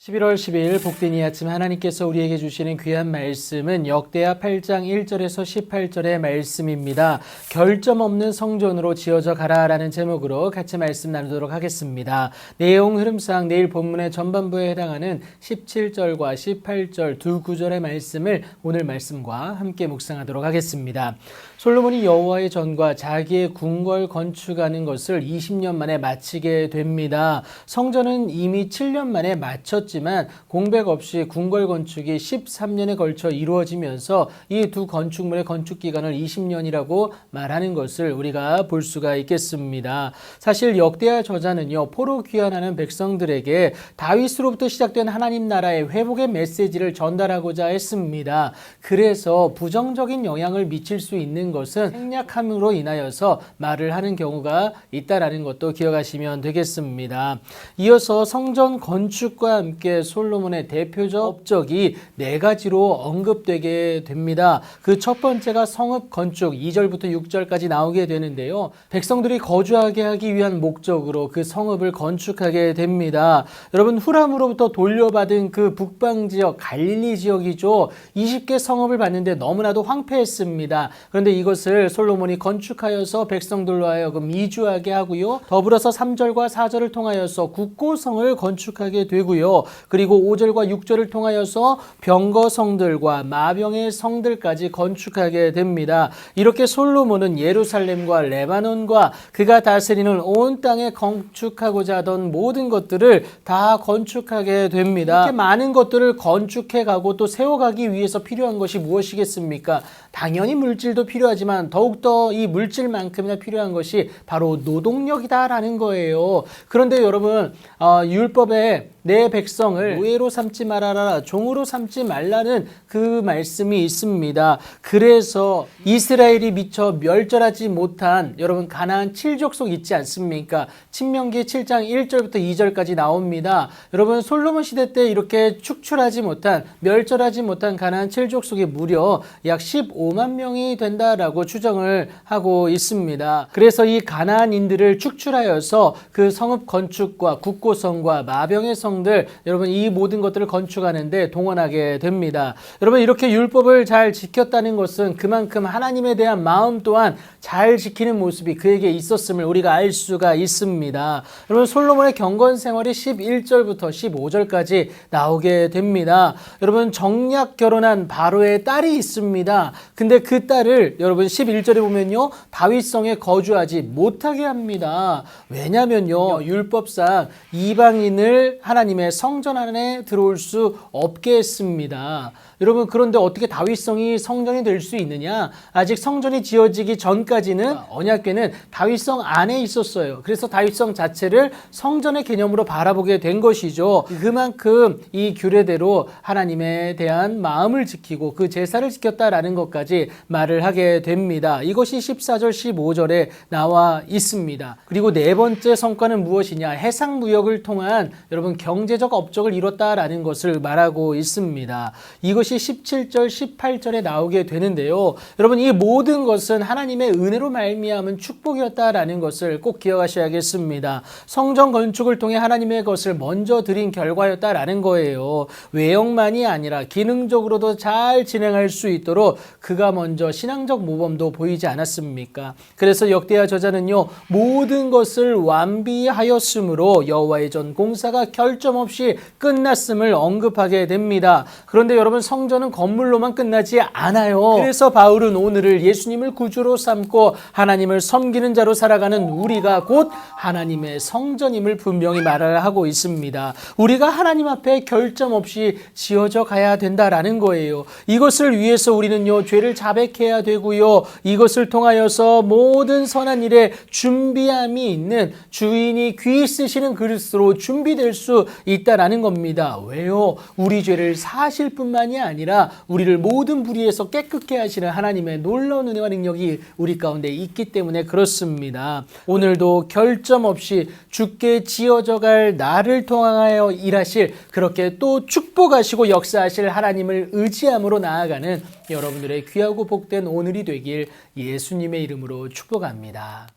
11월 10일 복된 이 아침 하나님께서 우리에게 주시는 귀한 말씀은 역대하 8장 1절에서 18절의 말씀입니다. 결점 없는 성전으로 지어져 가라라는 제목으로 같이 말씀 나누도록 하겠습니다. 내용 흐름상 내일 본문의 전반부에 해당하는 17절과 18절 두 구절의 말씀을 오늘 말씀과 함께 묵상하도록 하겠습니다. 솔로몬이 여호와의 전과 자기의 궁궐 건축하는 것을 20년 만에 마치게 됩니다. 성전은 이미 7년 만에 마쳤지만 공백 없이 궁궐 건축이 13년에 걸쳐 이루어지면서 이 두 건축물의 건축 기간을 20년이라고 말하는 것을 우리가 볼 수가 있겠습니다. 사실 역대하 저자는요, 포로 귀환하는 백성들에게 다윗으로부터 시작된 하나님 나라의 회복의 메시지를 전달하고자 했습니다. 그래서 부정적인 영향을 미칠 수 있는 것은 생략함으로 인하여서 말을 하는 경우가 있다라는 것도 기억하시면 되겠습니다. 이어서 성전 건축과 함께 솔로몬의 대표적 업적이 네 가지로 언급되게 됩니다. 그 첫 번째가 성읍 건축 2절부터 6절까지 나오게 되는데요. 백성들이 거주하게 하기 위한 목적으로 그 성읍을 건축하게 됩니다. 여러분, 후람으로부터 돌려받은 그 북방 지역, 갈릴리 지역이죠. 20개 성읍을 봤는데 너무나도 황폐했습니다. 그런데 이것을 솔로몬이 건축하여서 백성들로 하여금 이주하게 하고요. 더불어서 3절과 4절을 통하여서 국고성을 건축하게 되고요. 그리고 5절과 6절을 통하여서 병거성들과 마병의 성들까지 건축하게 됩니다. 이렇게 솔로몬은 예루살렘과 레바논과 그가 다스리는 온 땅에 건축하고자 하던 모든 것들을 다 건축하게 됩니다. 이렇게 많은 것들을 건축해가고 또 세워가기 위해서 필요한 것이 무엇이겠습니까? 당연히 물질도 필요하지만 더욱더 이 물질만큼이나 필요한 것이 바로 노동력이다라는 거예요. 그런데 여러분, 율법에 내 백성을 노예로 삼지 말아라, 종으로 삼지 말라는 그 말씀이 있습니다. 그래서 이스라엘이 미처 멸절하지 못한 여러분 가나안 7족속 있지 않습니까? 신명기 7장 1절부터 2절까지 나옵니다. 여러분, 솔로몬 시대 때 이렇게 축출하지 못한, 멸절하지 못한 가나안 7족속이 무려 약 15만 명이 된다라고 추정을 하고 있습니다. 그래서 이 가나안인들을 축출하여서 그 성읍 건축과 국고성과 마병의 성들, 여러분 이 모든 것들을 건축하는데 동원하게 됩니다. 여러분, 이렇게 율법을 잘 지켰다는 것은 그만큼 하나님에 대한 마음 또한 잘 지키는 모습이 그에게 있었음을 우리가 알 수가 있습니다. 여러분, 솔로몬의 경건 생활이 11절부터 15절까지 나오게 됩니다. 여러분, 정략 결혼한 바로의 딸이 있습니다. 근데 그 딸을 여러분 11절에 보면요, 다윗성에 거주하지 못하게 합니다. 왜냐면요, 율법상 이방인을 하나님의 성전 안에 들어올 수 없게 했습니다. 여러분, 그런데 어떻게 다윗성이 성전이 될 수 있느냐? 아직 성전이 지어지기 전까지는 언약궤는 다윗성 안에 있었어요. 그래서 다윗성 자체를 성전의 개념으로 바라보게 된 것이죠. 그만큼 이 규례대로 하나님에 대한 마음을 지키고 그 제사를 지켰다라는 것까지 말을 하게 됩니다. 이것이 14절 15절에 나와 있습니다. 그리고 네 번째 성과는 무엇이냐? 해상무역을 통한 여러분 경제적 업적을 이뤘다라는 것을 말하고 있습니다. 이것이 17절 18절에 나오게 되는데요. 여러분, 이 모든 것은 하나님의 은혜로 말미암은 축복이었다라는 것을 꼭 기억하셔야겠습니다. 성전 건축을 통해 하나님의 것을 먼저 드린 결과였다라는 거예요. 외형만이 아니라 기능적으로도 잘 진행할 수 있도록 그가 먼저 신앙적 모범도 보이지 않았습니까? 그래서 역대하 저자는요, 모든 것을 완비하였으므로 여호와의 전 공사가 결점 없이 끝났음을 언급하게 됩니다. 그런데 여러분, 성전은 건물로만 끝나지 않아요. 그래서 바울은 오늘을 예수님을 구주로 삼고 하나님을 섬기는 자로 살아가는 우리가 곧 하나님의 성전임을 분명히 말을 하고 있습니다. 우리가 하나님 앞에 결점 없이 지어져 가야 된다라는 거예요. 이것을 위해서 우리는요, 죄를 자백해야 되고요, 이것을 통하여서 모든 선한 일에 준비함이 있는 주인이 귀 쓰시는 그릇으로 준비될 수 있다라는 겁니다. 왜요? 우리 죄를 사실 뿐만이 아니라 우리를 모든 불의에서 깨끗게 하시는 하나님의 놀라운 은혜와 능력이 우리 가운데 있기 때문에 그렇습니다. 오늘도 결점 없이 주께 지어져 갈 나를 통하여 일하실, 그렇게 또 축복하시고 역사하실 하나님을 의지함으로 나아가는 여러분들의 귀하고 복된 오늘이 되길 예수님의 이름으로 축복합니다.